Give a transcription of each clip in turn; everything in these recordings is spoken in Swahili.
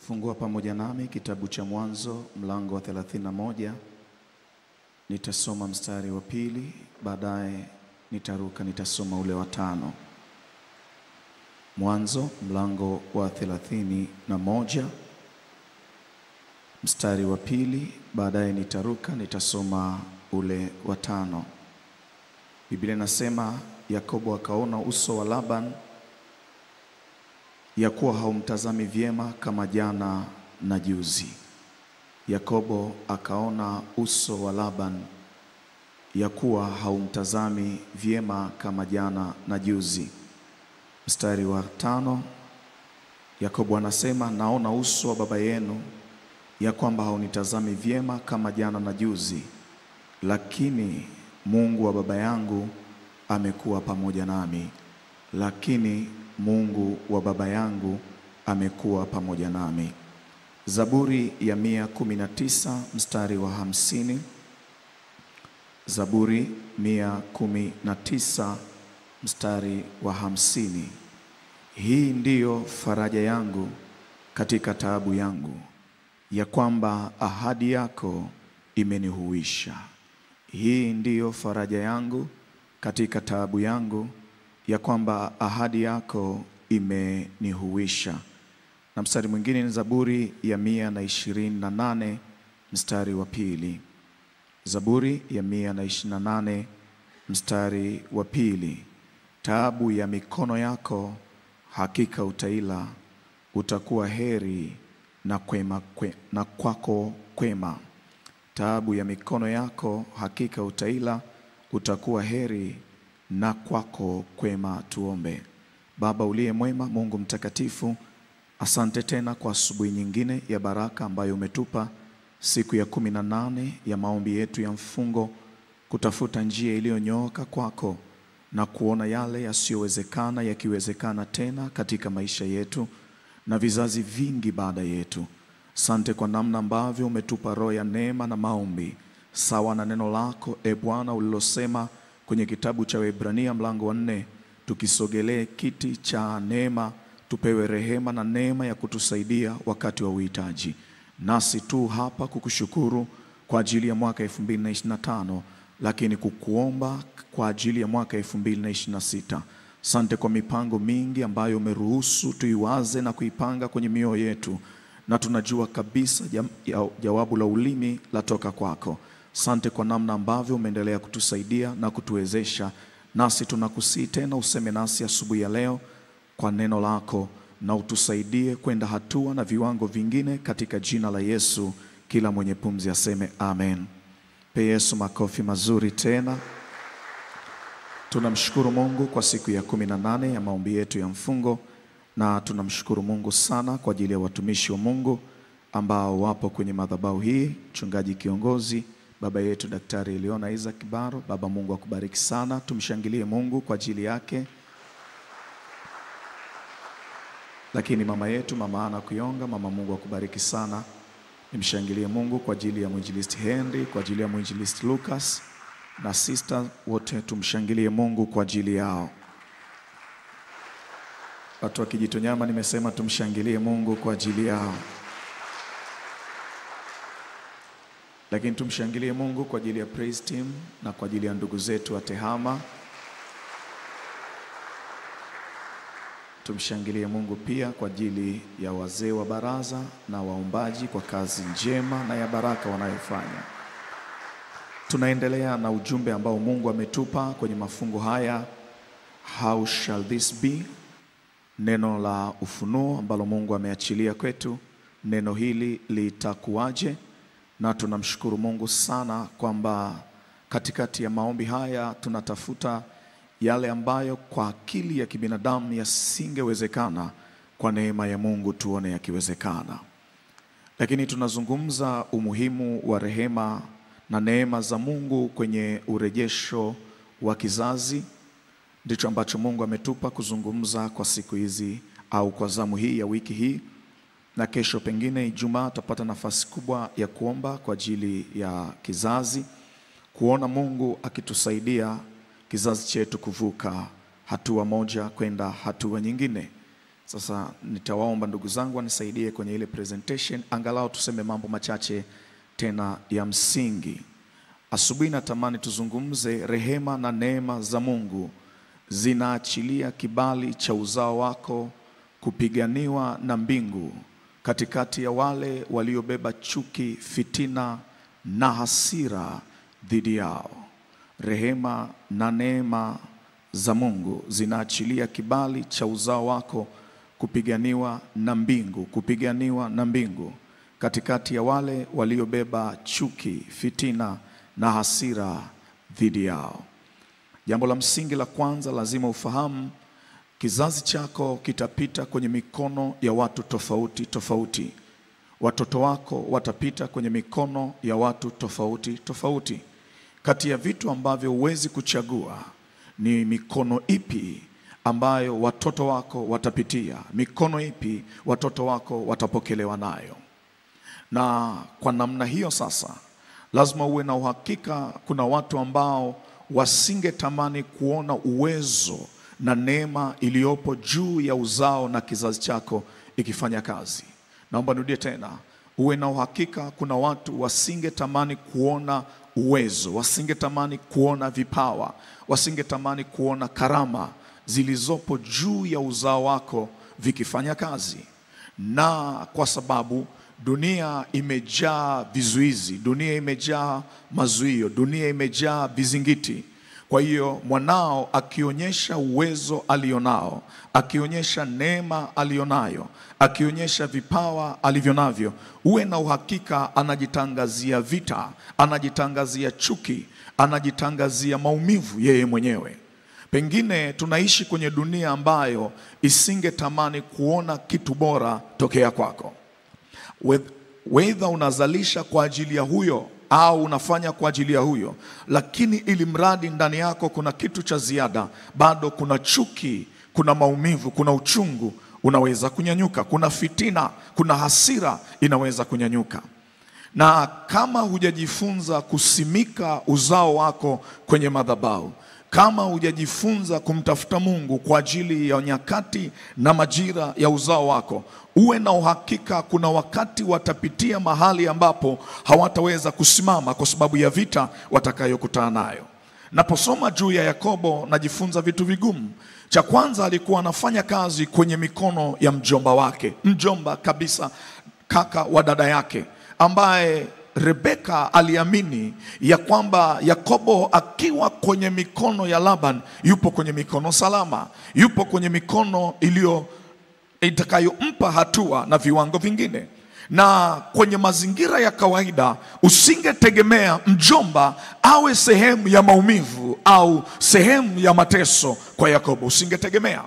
Fungua pamoja nami kitabu cha Mwanzo mlango wa 31. Nitasoma mstari wa 2, baadaye nitaruka nitasoma ule wa 5. Mwanzo mlango wa 31 mstari wa 2, baadaye nitaruka nitasoma ule wa 5. Biblia inasema, Yakobo akaona uso wa Laban ya kuwa haumtazami vyema kama jana na juzi. Yakobo akaona uso wa Laban ya kuwa haumtazami vyema kama jana na juzi. Mstari wa 5, Yakobo anasema, naona uso wa baba yenu ya kwamba haunitazami vyema kama jana na juzi, lakini Mungu wa baba yangu amekuwa pamoja nami. Lakini Mungu wa baba yangu amekuwa pamoja nami. Zaburi ya 119 mstari wa 50. Zaburi 119 mstari wa 50. Hii ndiyo faraja yangu katika taabu yangu, ya kwamba ahadi yako imenihuisha. Hii ndiyo faraja yangu katika taabu yangu, ya kwamba ahadi yako imenihuisha. Na mstari mwingine ni Zaburi ya 128 mstari wa 2. Zaburi ya 128 mstari wa 2. Taabu ya mikono yako hakika utaila, utakuwa heri na kwako kwema. Taabu ya mikono yako hakika utaila, utakuwa heri na kwako kwema. Tuombe. Baba uliye mwema, Mungu mtakatifu, asante tena kwa asubuhi nyingine ya baraka ambayo umetupa, siku ya 18 ya maombi yetu ya mfungo, kutafuta njia iliyonyooka kwako na kuona yale yasiyowezekana yakiwezekana tena katika maisha yetu na vizazi vingi baada yetu. Asante kwa namna ambavyo umetupa roho ya neema na maombi sawa na neno lako, Bwana, ulilosema kwenye kitabu cha Waebrania mlango wa 4, tukisogelee kiti cha neema tupewe rehema na neema ya kutusaidia wakati wa uhitaji. Nasi tu hapa kukushukuru kwa ajili ya mwaka 2025, lakini kukuomba kwa ajili ya mwaka 2026. Asante kwa mipango mingi ambayo umeruhusu tuiwaze na kuipanga kwenye mioyo yetu, na tunajua kabisa jawabu la ulimi latoka kwako. Asante kwa namna ambavyo umeendelea kutusaidia na kutuwezesha. Nasi tunakusihi tena useme nasi asubuhi ya leo kwa neno lako, na utusaidie kwenda hatua na viwango vingine katika jina la Yesu. Kila mwenye pumzi aseme amen. Pe Yesu makofi mazuri tena. Tunamshukuru Mungu kwa siku ya 18 ya maombi yetu ya mfungo, na tunamshukuru Mungu sana kwa ajili ya watumishi wa Mungu ambao wapo kwenye madhabahu hii. Mchungaji kiongozi baba yetu Daktari Eliona Isaac Baro, baba Mungu akubariki sana. Tumshangilie Mungu kwa ajili yake. Lakini mama yetu mama Ana Kuyonga, mama Mungu akubariki sana. Nimshangilie Mungu kwa ajili ya mwinjilisti Henry, kwa ajili ya mwinjilisti Lucas na sister wote, tumshangilie Mungu kwa ajili yao. Watu wa Kijitonyama nimesema tumshangilie Mungu kwa ajili yao. Lakini tumshangilie Mungu kwa ajili ya praise team na kwa ajili ya ndugu zetu wa Tehama. Tumshangilie Mungu pia kwa ajili ya wazee wa baraza na waombaji kwa kazi njema na ya baraka wanayofanya. Tunaendelea na ujumbe ambao Mungu ametupa kwenye mafungo haya, how shall this be? Neno la ufunuo ambalo Mungu ameachilia kwetu. Neno hili litakuwaje? Na tunamshukuru Mungu sana kwamba katikati ya maombi haya tunatafuta yale ambayo kwa akili ya kibinadamu yasingewezekana, kwa neema ya Mungu tuone yakiwezekana. Lakini tunazungumza umuhimu wa rehema na neema za Mungu kwenye urejesho wa kizazi. Ndicho ambacho Mungu ametupa kuzungumza kwa siku hizi au kwa zamu hii ya wiki hii. Na kesho pengine Ijumaa tutapata nafasi kubwa ya kuomba kwa ajili ya kizazi, kuona Mungu akitusaidia kizazi chetu kuvuka hatua moja kwenda hatua nyingine. Sasa nitawaomba ndugu zangu wanisaidie kwenye ile presentation, angalau tuseme mambo machache tena ya msingi. Asubuhi natamani tuzungumze rehema na neema za Mungu zinaachilia kibali cha uzao wako kupiganiwa na mbingu katikati ya wale waliobeba chuki, fitina na hasira dhidi yao. Rehema na neema za Mungu zinaachilia kibali cha uzao wako kupiganiwa na mbingu katikati ya wale waliobeba chuki, fitina na hasira dhidi yao. Jambo la msingi la kwanza lazima ufahamu, kizazi chako kitapita kwenye mikono ya watu tofauti tofauti. Watoto wako watapita kwenye mikono ya watu tofauti tofauti. Kati ya vitu ambavyo huwezi kuchagua ni mikono ipi ambayo watoto wako watapitia, mikono ipi watoto wako watapokelewa nayo. Na kwa namna hiyo sasa, lazima uwe na uhakika kuna watu ambao wasingetamani kuona uwezo na neema iliyopo juu ya uzao na kizazi chako ikifanya kazi. Naomba nirudie tena, uwe na uhakika kuna watu wasingetamani kuona uwezo, wasingetamani kuona vipawa, wasingetamani kuona karama zilizopo juu ya uzao wako vikifanya kazi. Na kwa sababu dunia imejaa vizuizi, dunia imejaa mazuio, dunia imejaa vizingiti. Kwa hiyo mwanao akionyesha uwezo alionao, akionyesha neema alionayo, akionyesha vipawa alivyonavyo, uwe na uhakika anajitangazia vita, anajitangazia chuki, anajitangazia maumivu yeye mwenyewe. Pengine tunaishi kwenye dunia ambayo isingetamani kuona kitu bora tokea kwako. Whether unazalisha kwa ajili ya huyo au unafanya kwa ajili ya huyo, lakini ili mradi ndani yako kuna kitu cha ziada, bado kuna chuki, kuna maumivu, kuna uchungu unaweza kunyanyuka, kuna fitina, kuna hasira inaweza kunyanyuka. Na kama hujajifunza kusimika uzao wako kwenye madhabahu, kama hujajifunza kumtafuta Mungu kwa ajili ya nyakati na majira ya uzao wako, uwe na uhakika kuna wakati watapitia mahali ambapo hawataweza kusimama kwa sababu ya vita watakayokutana nayo. Naposoma juu ya Yakobo najifunza vitu vigumu. Cha kwanza, alikuwa anafanya kazi kwenye mikono ya mjomba wake, mjomba kabisa, kaka wa dada yake, ambaye Rebeka aliamini ya kwamba Yakobo akiwa kwenye mikono ya Laban yupo kwenye mikono salama, yupo kwenye mikono itakayompa hatua na viwango vingine. Na kwenye mazingira ya kawaida usingetegemea mjomba awe sehemu ya maumivu au sehemu ya mateso kwa Yakobo, usingetegemea.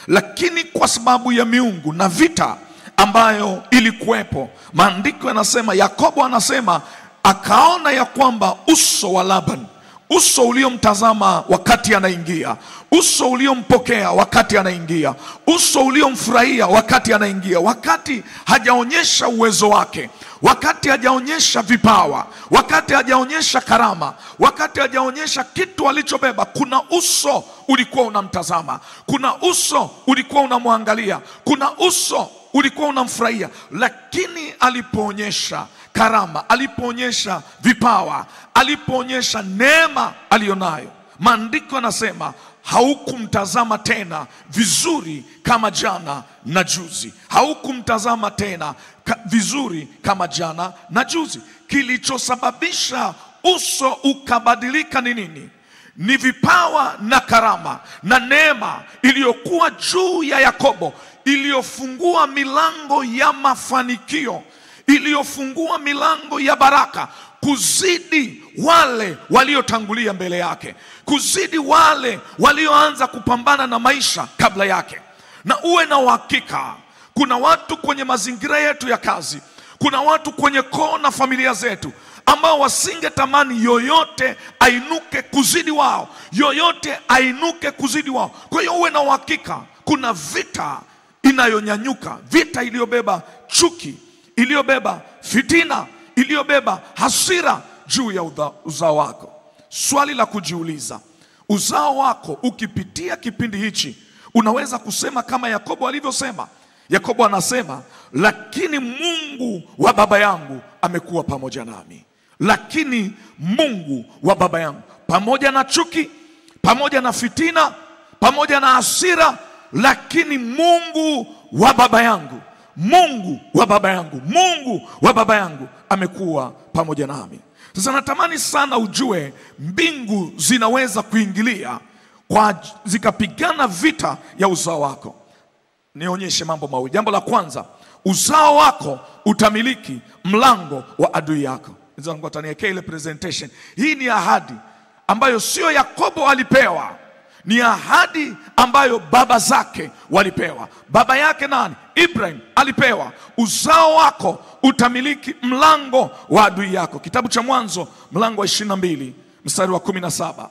Lakini kwa sababu ya miungu na vita ambayo ilikuwepo, maandiko yanasema, Yakobo anasema akaona ya kwamba uso wa Laban, uso uliomtazama wakati anaingia, uso uliompokea wakati anaingia, uso uliomfurahia wakati anaingia, wakati hajaonyesha uwezo wake, wakati hajaonyesha vipawa, wakati hajaonyesha karama, wakati hajaonyesha kitu alichobeba, kuna uso ulikuwa unamtazama, kuna uso ulikuwa unamwangalia, kuna uso ulikuwa unamfurahia. Lakini alipoonyesha karama, alipoonyesha vipawa, alipoonyesha neema alionayo, maandiko yanasema haukumtazama tena vizuri kama jana na juzi. Haukumtazama tena vizuri kama jana na juzi. Kilichosababisha uso ukabadilika ni nini? Ni vipawa na karama na neema iliyokuwa juu ya Yakobo, iliyofungua milango ya mafanikio, iliyofungua milango ya baraka kuzidi wale waliotangulia mbele yake, kuzidi wale walioanza kupambana na maisha kabla yake. Na uwe na uhakika kuna watu kwenye mazingira yetu ya kazi, kuna watu kwenye koo na familia zetu ambao wasingetamani yoyote ainuke kuzidi wao, yoyote ainuke kuzidi wao. Kwa hiyo uwe na uhakika kuna vita inayonyanyuka, vita iliyobeba chuki, iliyobeba fitina, iliyobeba hasira juu ya uzao wako. Swali la kujiuliza, uzao wako ukipitia kipindi hichi Unaweza kusema kama Yakobo alivyosema. Yakobo anasema, lakini Mungu wa baba yangu amekuwa pamoja nami. Lakini Mungu wa baba yangu, pamoja na chuki, pamoja na fitina, pamoja na hasira, lakini Mungu wa baba yangu, Mungu wa baba yangu, Mungu wa baba yangu amekuwa pamoja nami. Sasa natamani sana ujue mbingu zinaweza kuingilia zikapigana vita ya uzao wako. Nionyeshe mambo mawili. Jambo la kwanza, uzao wako utamiliki mlango wa adui yako. Nizangu ataniwekea ile presentation. Hii ni ahadi ambayo sio Yakobo alipewa, ni ahadi ambayo baba zake walipewa. Baba yake nani? Ibrahim alipewa, uzao wako utamiliki mlango wa adui yako. Kitabu cha Mwanzo mlango wa 22 mstari wa 17.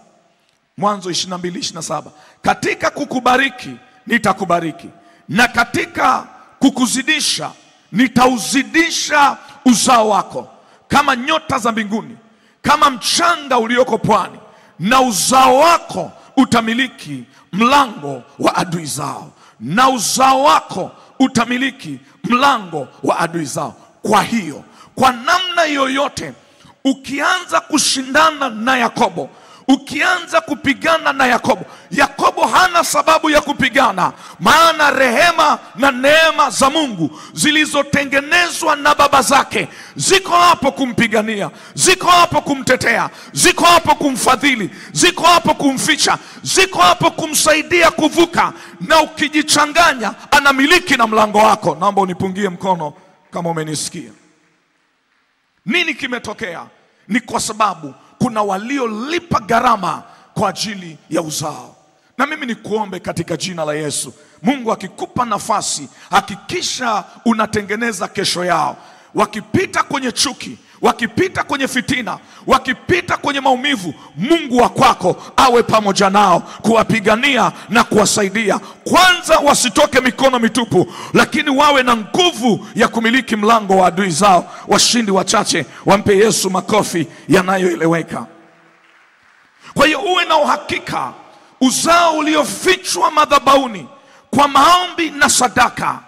Mwanzo 22:27. Katika kukubariki nitakubariki, na katika kukuzidisha nitauzidisha uzao wako kama nyota za mbinguni, kama mchanga ulioko pwani, na uzao wako utamiliki mlango wa adui zao, na uzao wako utamiliki mlango wa adui zao. Kwa hiyo, kwa namna yoyote ukianza kushindana na Yakobo, ukianza kupigana na Yakobo, Yakobo hana sababu ya kupigana, maana rehema na neema za Mungu zilizotengenezwa na baba zake ziko hapo kumpigania, ziko hapo kumtetea, ziko hapo kumfadhili, ziko hapo kumficha, ziko hapo kumsaidia kuvuka. Na ukijichanganya, anamiliki na mlango wako. Naomba unipungie mkono kama umenisikia. Nini kimetokea? Ni kwa sababu kuna waliolipa gharama kwa ajili ya uzao. Na mimi nikuombe katika jina la Yesu, Mungu akikupa nafasi, hakikisha unatengeneza kesho yao. Wakipita kwenye chuki, wakipita kwenye fitina, wakipita kwenye maumivu, Mungu wa kwako awe pamoja nao, kuwapigania na kuwasaidia. Kwanza wasitoke mikono mitupu, lakini wawe na nguvu ya kumiliki mlango wa adui zao. Washindi wachache wampe Yesu makofi yanayoeleweka. Kwa hiyo uwe na uhakika, uzao uliofichwa madhabahuni kwa maombi na sadaka,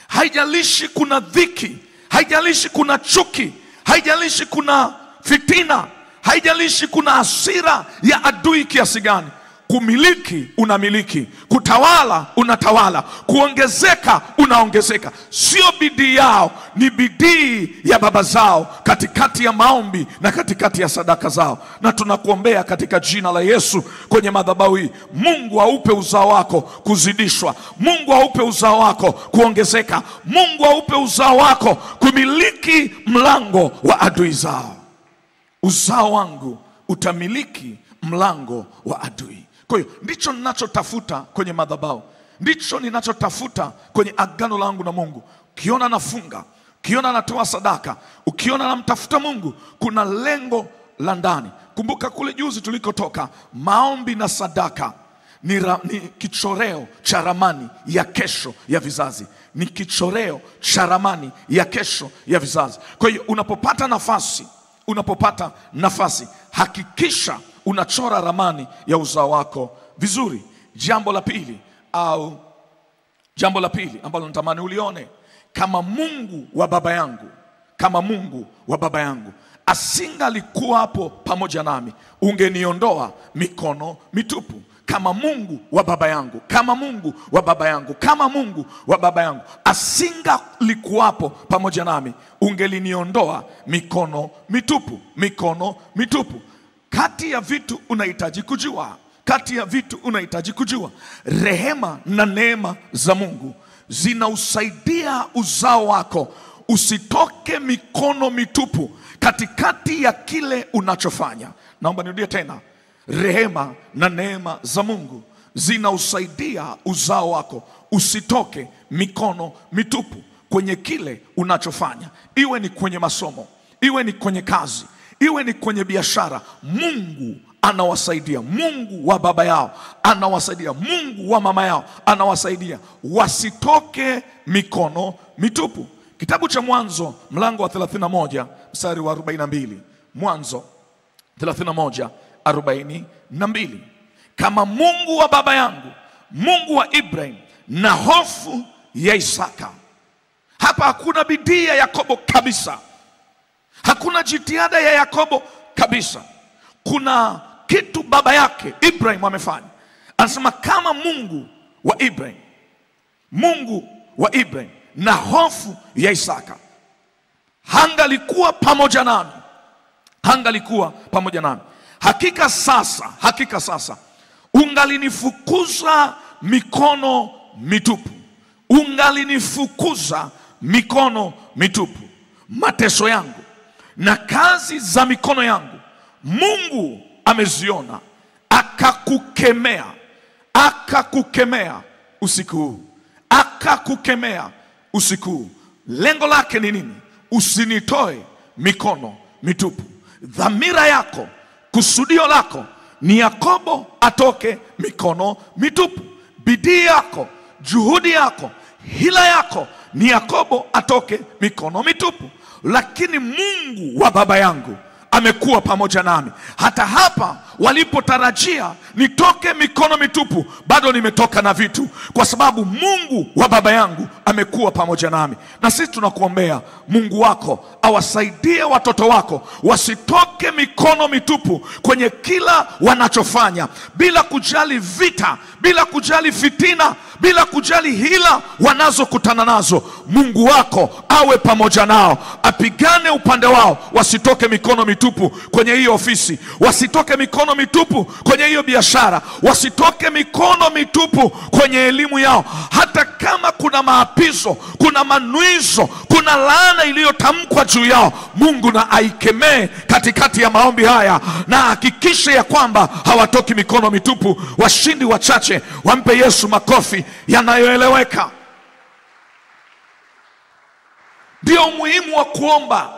haijalishi kuna dhiki, haijalishi kuna chuki, haijalishi kuna fitina, haijalishi kuna hasira ya adui kiasi gani, kumiliki unamiliki, kutawala unatawala, kuongezeka unaongezeka. Sio bidii yao, ni bidii ya baba zao katikati ya maombi na katikati ya sadaka zao. Na tunakuombea katika jina la Yesu kwenye madhabahu hii, Mungu aupe uzao wako kuzidishwa, Mungu aupe uzao wako kuongezeka, Mungu aupe uzao wako kumiliki mlango wa adui zao. Uzao wangu utamiliki mlango wa adui. Kwa hiyo ndicho ninachotafuta kwenye madhabahu, ndicho ninachotafuta kwenye agano langu na Mungu. Ukiona nafunga, ukiona natoa sadaka, ukiona namtafuta Mungu, kuna lengo la ndani. Kumbuka kule juzi tulikotoka, maombi na sadaka ni kichoreo cha ramani ya kesho ya vizazi, ni kichoreo cha ramani ya kesho ya vizazi. Kwa hiyo unapopata nafasi, hakikisha unachora ramani ya uzao wako vizuri. Jambo la pili ambalo natamani ulione, kama Mungu wa baba yangu asingalikuwa hapo pamoja nami, ungeniondoa mikono mitupu. Kama Mungu wa baba yangu, kama Mungu wa baba yangu, kama Mungu wa baba yangu asingalikuwapo pamoja nami, ungeliniondoa mikono mitupu. Kati ya vitu unahitaji kujua, rehema na neema za Mungu zinausaidia uzao wako usitoke mikono mitupu katikati ya kile unachofanya. Naomba nirudie tena, rehema na neema za Mungu zinausaidia uzao wako usitoke mikono mitupu kwenye kile unachofanya. Iwe ni kwenye masomo, iwe ni kwenye kazi, iwe ni kwenye biashara, Mungu anawasaidia. Mungu wa baba yao anawasaidia, Mungu wa mama yao anawasaidia wasitoke mikono mitupu. Kitabu cha Mwanzo mlango wa 31 mstari wa 42. Mwanzo 31:42. Kama Mungu wa baba yangu Mungu wa Ibrahim na hofu ya Isaka. Hapa hakuna bidii ya Yakobo kabisa, hakuna jitihada ya Yakobo kabisa. Kuna kitu baba yake Ibrahim amefanya. Anasema kama Mungu wa Ibrahim, Mungu wa Ibrahim na hofu ya Isaka hangalikuwa pamoja nami, hangalikuwa pamoja nami, hakika sasa ungalinifukuza mikono mitupu, ungalinifukuza mikono mitupu. Mateso yangu na kazi za mikono yangu Mungu ameziona, akakukemea usiku huu, akakukemea usiku huu. Lengo lake ni nini? Usinitoe mikono mitupu. Dhamira yako, kusudio lako ni Yakobo atoke mikono mitupu. Bidii yako, juhudi yako, hila yako ni Yakobo atoke mikono mitupu. Lakini Mungu wa baba yangu amekuwa pamoja nami. Hata hapa walipotarajia nitoke mikono mitupu, bado nimetoka na vitu, kwa sababu Mungu wa baba yangu amekuwa pamoja nami. Na sisi tunakuombea Mungu wako awasaidie watoto wako wasitoke mikono mitupu kwenye kila wanachofanya, bila kujali vita, bila kujali fitina, bila kujali hila wanazokutana nazo. Mungu wako awe pamoja nao, apigane upande wao, wasitoke mikono mitupu kwenye hiyo ofisi, wasitoke mikono mitupu kwenye hiyo biashara, wasitoke mikono mitupu kwenye elimu yao. Hata kama kuna maapizo, kuna manuizo, kuna laana iliyotamkwa juu yao, Mungu na aikemee katikati ya maombi haya, na hakikishe ya kwamba hawatoki mikono mitupu. Washindi wachache wampe Yesu makofi yanayoeleweka. Ndio umuhimu wa kuomba.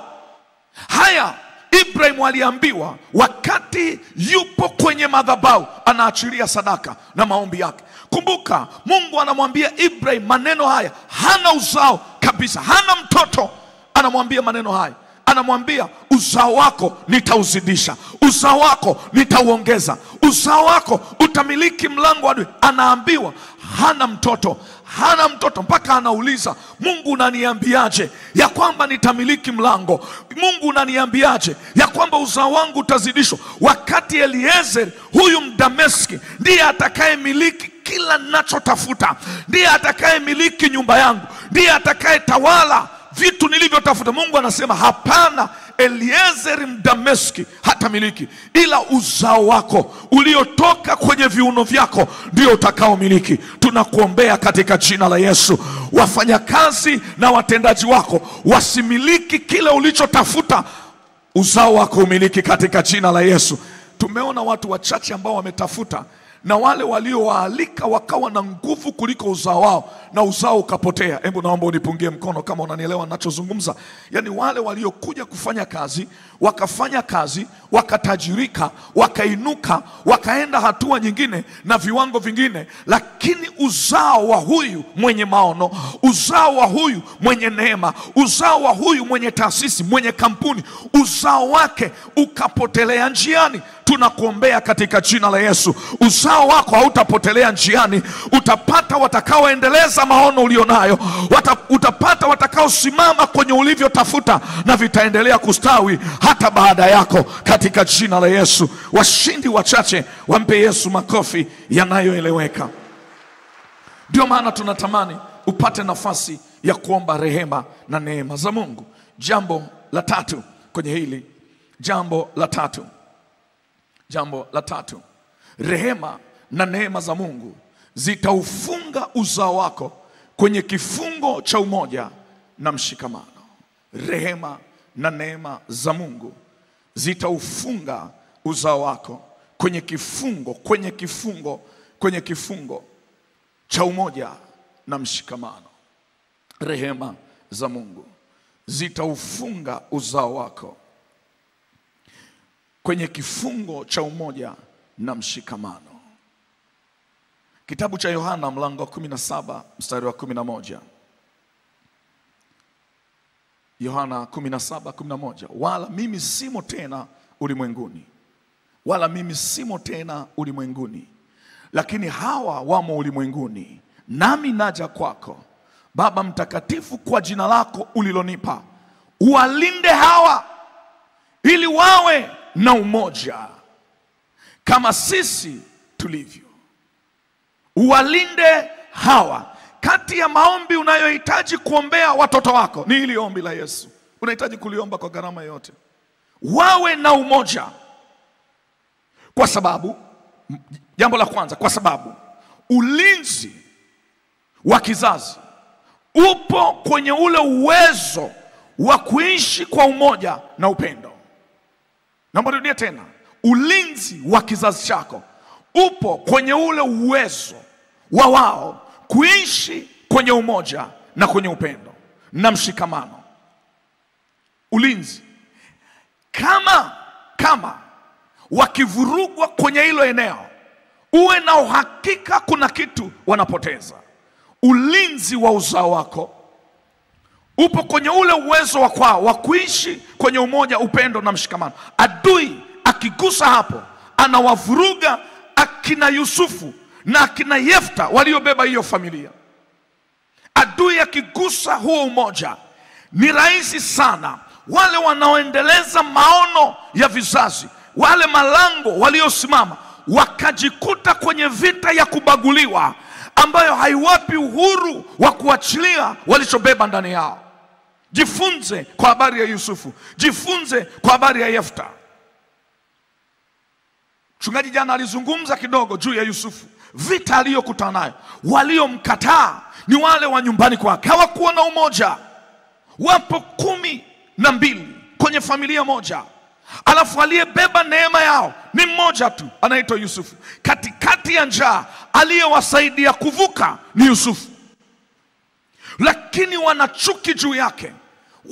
Haya Ibrahim aliambiwa wakati yupo kwenye madhabahu, anaachilia sadaka na maombi yake. Kumbuka Mungu anamwambia Ibrahim maneno haya, hana uzao kabisa, hana mtoto. Anamwambia maneno haya, anamwambia uzao wako nitauzidisha, uzao wako nitauongeza, uzao wako utamiliki mlango wa adui. Anaambiwa hana mtoto, hana mtoto, mpaka anauliza, Mungu unaniambiaje ya kwamba nitamiliki mlango? Mungu unaniambiaje ya kwamba uzao wangu utazidishwa, wakati Eliezer huyu Mdameski ndiye atakayemiliki kila ninachotafuta, ndiye atakayemiliki nyumba yangu, ndiye atakayetawala vitu nilivyotafuta. Mungu anasema hapana, Eliezer Mdameski hatamiliki, ila uzao wako uliotoka kwenye viuno vyako ndio utakao miliki. Tunakuombea katika jina la Yesu, wafanyakazi na watendaji wako wasimiliki kile ulichotafuta, uzao wako umiliki katika jina la Yesu. Tumeona watu wachache ambao wametafuta, na wale waliowaalika wakawa na nguvu kuliko uzao wao, na uzao ukapotea. Hebu naomba unipungie mkono kama unanielewa ninachozungumza. Yani wale waliokuja kufanya kazi, wakafanya kazi, wakatajirika, wakainuka, wakaenda hatua nyingine na viwango vingine, lakini uzao wa huyu mwenye maono, uzao wa huyu mwenye neema, uzao wa huyu mwenye taasisi, mwenye kampuni, uzao wake ukapotelea njiani. Tunakuombea katika jina la Yesu, uzao wako hautapotelea njiani. Utapata watakaoendeleza maono ulionayo, utapata watakaosimama kwenye ulivyotafuta, na vitaendelea kustawi hata baada yako katika jina la Yesu. Washindi wachache wampe Yesu makofi yanayoeleweka. Ndio maana tunatamani upate nafasi ya kuomba rehema na neema za Mungu. Jambo la tatu kwenye hili, jambo la tatu, rehema na neema za Mungu zitaufunga uzao wako kwenye kifungo cha umoja na mshikamano. Rehema na neema za Mungu zitaufunga uzao wako kwenye kifungo cha umoja na mshikamano. Rehema za Mungu zitaufunga uzao wako kwenye kifungo cha umoja na mshikamano. Kitabu cha Yohana mlango wa 17 mstari wa 11. Yohana 17:11. Wala mimi simo tena ulimwenguni, lakini hawa wamo ulimwenguni, nami naja kwako. Baba mtakatifu, kwa jina lako ulilonipa, uwalinde hawa ili wawe na umoja kama sisi tulivyo. Uwalinde hawa. Kati ya maombi unayohitaji kuombea watoto wako ni hili ombi la Yesu. Unahitaji kuliomba kwa gharama yote. Wawe na umoja. Kwa sababu, jambo la kwanza, kwa sababu ulinzi wa kizazi upo kwenye ule uwezo wa kuishi kwa umoja na upendo. Naomba nirudie tena. Ulinzi wa kizazi chako upo kwenye ule uwezo wa wao kuishi kwenye umoja na kwenye upendo na mshikamano. Ulinzi. Kama wakivurugwa kwenye hilo eneo, uwe na uhakika kuna kitu wanapoteza. Ulinzi wa uzao wako upo kwenye ule uwezo wa kwao wa kuishi kwenye umoja, upendo na mshikamano. Adui akigusa hapo, anawavuruga akina Yusufu na akina Yefta waliobeba hiyo familia. Adui akigusa huo umoja, ni rahisi sana wale wanaoendeleza maono ya vizazi, wale malango waliosimama, wakajikuta kwenye vita ya kubaguliwa ambayo haiwapi uhuru wa kuachilia walichobeba ndani yao. Jifunze kwa habari ya Yusufu, jifunze kwa habari ya Yefta. Mchungaji jana alizungumza kidogo juu ya Yusufu, vita aliyokutana nayo. Waliomkataa ni wale wa nyumbani kwake, hawakuwa na umoja. Wapo 12 kwenye familia moja, alafu aliyebeba neema yao ni mmoja tu, anaitwa Yusufu. Katikati ya njaa, aliyewasaidia kuvuka ni Yusufu. Lakini wana chuki juu yake,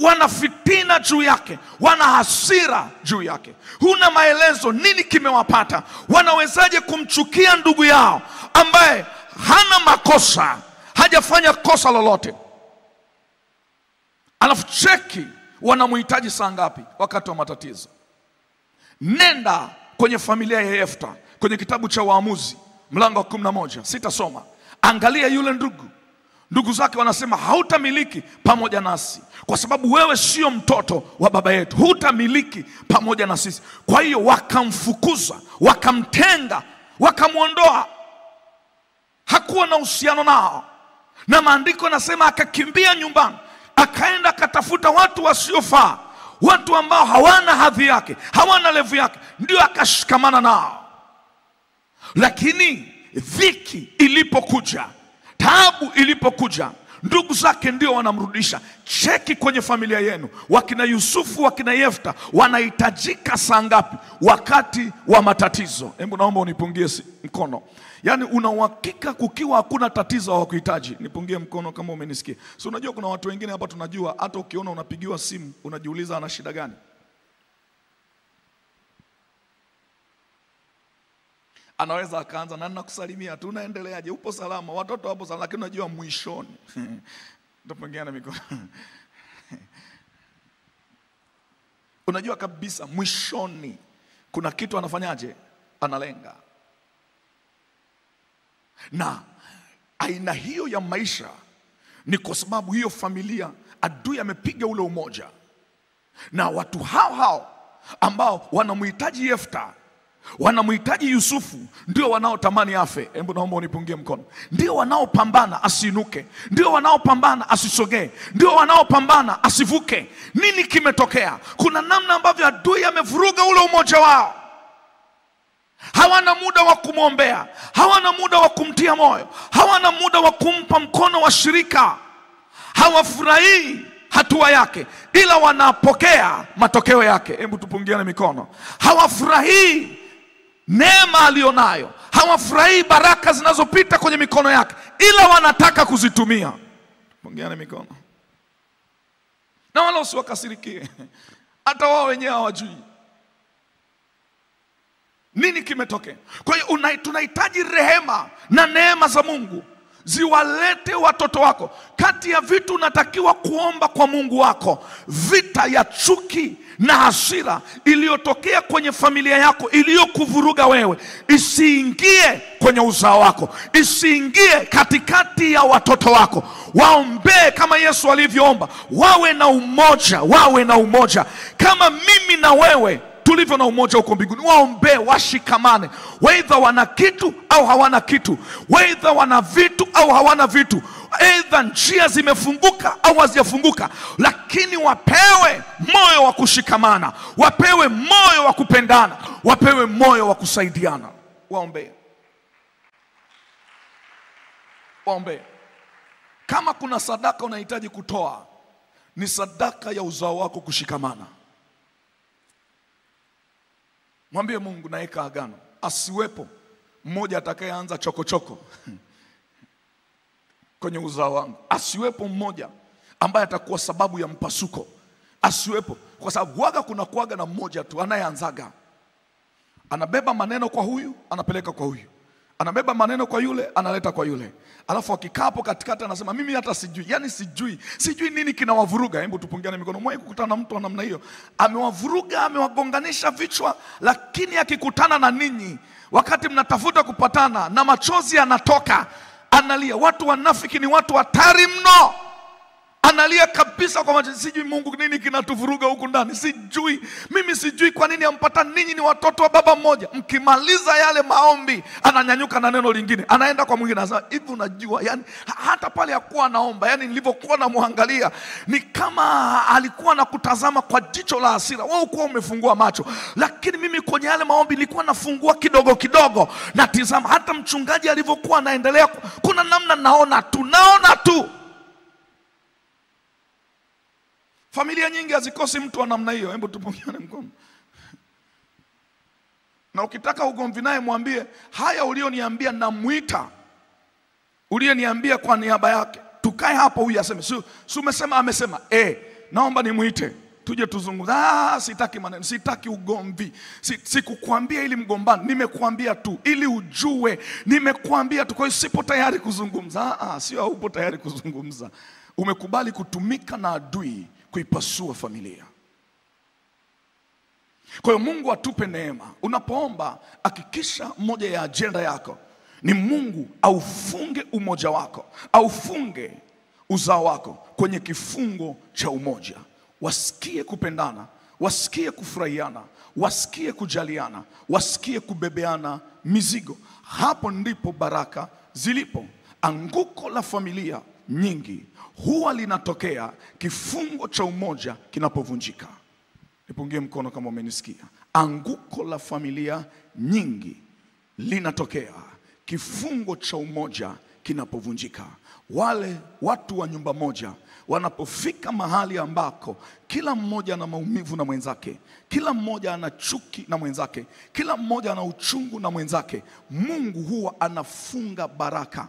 wana fitina juu yake, wana hasira juu yake. Huna maelezo nini kimewapata. Wanawezaje kumchukia ndugu yao ambaye hana makosa, hajafanya kosa lolote? Alafu cheki wanamhitaji saa ngapi? Wakati wa matatizo. Nenda kwenye familia ya Yefta, kwenye kitabu cha Waamuzi mlango wa 11. Sitasoma. Angalia yule ndugu zake wanasema, hautamiliki pamoja nasi kwa sababu wewe sio mtoto wa baba yetu, hutamiliki pamoja na sisi. Kwa hiyo wakamfukuza, wakamtenga, wakamuondoa. Hakuwa na uhusiano nao. Na maandiko yanasema akakimbia nyumbani, akaenda akatafuta watu wasiofaa, watu ambao hawana hadhi yake, hawana levu yake, ndio akashikamana nao. Lakini dhiki ilipokuja, taabu ilipokuja, ndugu zake ndio wanamrudisha. Cheki kwenye familia yenu, wakina Yusufu, wakina Yefta wanahitajika saa ngapi? Wakati wa matatizo. Hebu naomba unipungie mkono. Yaani una uhakika kukiwa hakuna tatizo hawakuhitaji. Nipungie mkono kama umenisikia. So unajua kuna watu wengine hapa tunajua, hata ukiona unapigiwa simu unajiuliza ana shida gani. Anaweza akaanza na nakusalimia tu, unaendeleaje, upo salama, watoto wapo salama, lakini unajua mwishoni tupungiana mikono. Unajua kabisa mwishoni kuna kitu anafanyaje, analenga. Na aina hiyo ya maisha ni kwa sababu hiyo familia adui amepiga ule umoja. Na watu hao ambao wanamhitaji Yefta, wanamhitaji Yusufu, ndio wanaotamani afe. Hebu naomba unipungie mkono. Ndio wanaopambana asiinuke, ndio wanaopambana asisogee, ndio wanaopambana asivuke. Nini kimetokea? Kuna namna ambavyo adui amevuruga ule umoja wao. Hawana muda wa kumwombea, hawana muda wa kumtia moyo, hawana muda wa kumpa mkono wa shirika. Hawafurahii hatua yake, ila wanapokea matokeo yake. Hebu tupungiane mikono. Hawafurahii neema alionayo, hawafurahii baraka zinazopita kwenye mikono yake, ila wanataka kuzitumia. Pungiane mikono. Na wala usiwakasirikie, hata wao wenyewe hawajui nini kimetokea. Kwa hiyo tunahitaji rehema na neema za Mungu ziwalete watoto wako. Kati ya vitu unatakiwa kuomba kwa Mungu wako, vita ya chuki na hasira iliyotokea kwenye familia yako, iliyokuvuruga wewe, isiingie kwenye uzao wako, isiingie katikati ya watoto wako. Waombee kama Yesu alivyoomba, wawe na umoja, wawe na umoja kama mimi na wewe tulivyo na umoja huko mbinguni. Waombee, washikamane, weidha wana kitu au hawana kitu, weidha wana vitu au hawana vitu, aidha njia zimefunguka au hazijafunguka, lakini wapewe moyo wa kushikamana, wapewe moyo wa kupendana, wapewe moyo wa kusaidiana. Waombee, waombee. Kama kuna sadaka unahitaji kutoa, ni sadaka ya uzao wako kushikamana. Mwambie Mungu, naeka agano, asiwepo mmoja atakayeanza chokochoko kwenye uzao wangu. Asiwepo mmoja ambaye atakuwa sababu ya mpasuko. Asiwepo, kwa sababu waga kuna kuaga na mmoja tu anayeanzaga. Anabeba maneno kwa huyu, anapeleka kwa huyu. Anabeba maneno kwa yule, analeta kwa yule. Alafu akikaa hapo katikati anasema mimi hata sijui. Yani sijui nini kinawavuruga. Hebu tupungiane mikono. Mwe kukutana na mtu wa namna hiyo, amewavuruga, amewagonganisha vichwa, lakini akikutana na ninyi wakati mnatafuta kupatana, na machozi yanatoka, analia. Watu wanafiki ni watu hatari mno. Analia kabisa kwa machozi, sijui Mungu nini kinatuvuruga huku ndani, sijui. Mimi sijui kwa nini ampata, ninyi ni watoto wa baba mmoja. Mkimaliza yale maombi, ananyanyuka na neno lingine, anaenda kwa mwingine, anasema hivi unajua, yani hata pale hakuwa anaomba, yani nilivyokuwa namwangalia ni kama alikuwa nakutazama kwa jicho la hasira. Wewe uko umefungua macho, lakini mimi kwenye yale maombi nilikuwa nafungua kidogo kidogo, natizama. Hata mchungaji alivyokuwa anaendelea, kuna namna naona tu. Familia nyingi hazikosi mtu wa namna hiyo. Hebu tupungiane mkono. Na ukitaka ugomvi naye, mwambie haya ulioniambia namuita, ulioniambia kwa niaba yake, tukae hapo, huyu aseme si umesema amesema, naomba nimuite tuje tuzungumze. Sitaki maneno, sitaki ugomvi. Sikukuambia ili mgombane, nimekuambia tu ili ujue, nimekuambia tu. Kwa hiyo sipo tayari kuzungumza. Sio upo tayari kuzungumza, umekubali kutumika na adui kuipasua familia. Kwa hiyo Mungu atupe neema. Unapoomba, hakikisha moja ya agenda yako ni Mungu aufunge umoja wako, aufunge uzao wako kwenye kifungo cha umoja. Wasikie kupendana, wasikie kufurahiana, wasikie kujaliana, wasikie kubebeana mizigo. Hapo ndipo baraka zilipo. Anguko la familia nyingi huwa linatokea kifungo cha umoja kinapovunjika. Nipungie mkono kama umenisikia. Anguko la familia nyingi linatokea kifungo cha umoja kinapovunjika. Wale watu wa nyumba moja wanapofika mahali ambako kila mmoja ana maumivu na mwenzake, kila mmoja ana chuki na mwenzake, kila mmoja ana uchungu na mwenzake, Mungu huwa anafunga baraka.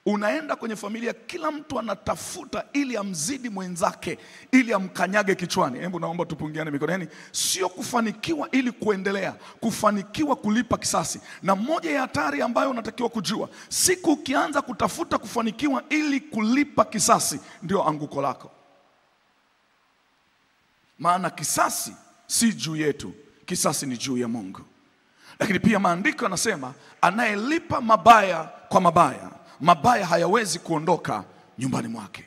Unaenda kwenye familia, kila mtu anatafuta ili amzidi mwenzake, ili amkanyage kichwani. Hebu naomba tupungiane mikono. Yani sio kufanikiwa ili kuendelea, kufanikiwa kulipa kisasi. Na moja ya hatari ambayo unatakiwa kujua, siku ukianza kutafuta kufanikiwa ili kulipa kisasi, ndio anguko lako. Maana kisasi si juu yetu, kisasi ni juu ya Mungu. Lakini pia maandiko yanasema anayelipa mabaya kwa mabaya, mabaya hayawezi kuondoka nyumbani mwake.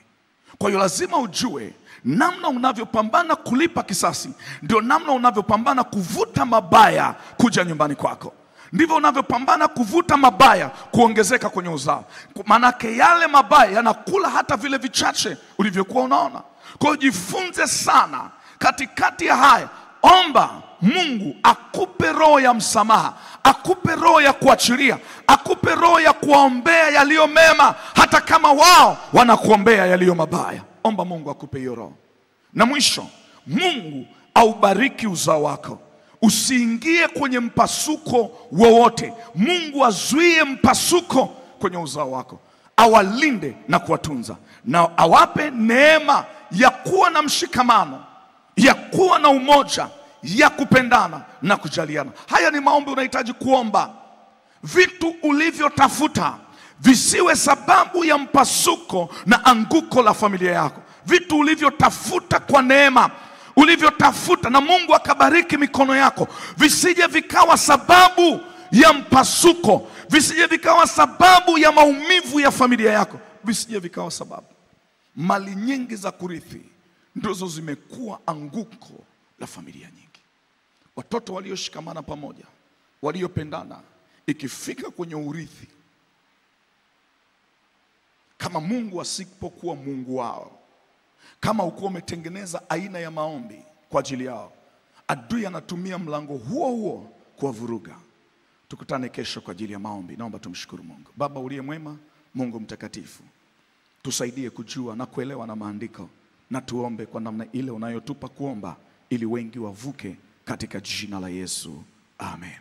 Kwa hiyo lazima ujue namna unavyopambana kulipa kisasi, ndio namna unavyopambana kuvuta mabaya kuja nyumbani kwako. Ndivyo unavyopambana kuvuta mabaya kuongezeka kwenye uzao. Manake yale mabaya yanakula hata vile vichache ulivyokuwa unaona. Kwa hiyo jifunze sana katikati ya haya. Omba Mungu akupe roho ya msamaha, akupe roho ya kuachilia, akupe roho ya kuombea yaliyo mema hata kama wao wanakuombea yaliyo mabaya. Omba Mungu akupe hiyo roho. Na mwisho, Mungu aubariki uzao wako. Usiingie kwenye mpasuko wowote. Mungu azuie mpasuko kwenye uzao wako. Awalinde na kuwatunza, na awape neema ya kuwa na mshikamano, ya kuwa na umoja, ya kupendana na kujaliana. Haya ni maombi unahitaji kuomba. Vitu ulivyotafuta visiwe sababu ya mpasuko na anguko la familia yako. Vitu ulivyotafuta kwa neema, ulivyotafuta na Mungu akabariki mikono yako, visije vikawa sababu ya mpasuko, visije vikawa sababu ya maumivu ya familia yako, visije vikawa sababu. Mali nyingi za kurithi ndizo zimekuwa anguko la familia nyingi. Watoto walioshikamana pamoja, waliopendana, ikifika kwenye urithi, kama Mungu asipokuwa Mungu wao, kama ukuwa umetengeneza aina ya maombi kwa ajili yao, adui anatumia mlango huo huo kuwavuruga. Tukutane kesho kwa ajili ya maombi. Naomba tumshukuru Mungu. Baba uliye mwema, Mungu mtakatifu, tusaidie kujua na kuelewa na maandiko, na tuombe kwa namna ile unayotupa kuomba, ili wengi wavuke katika jina la Yesu. Amen.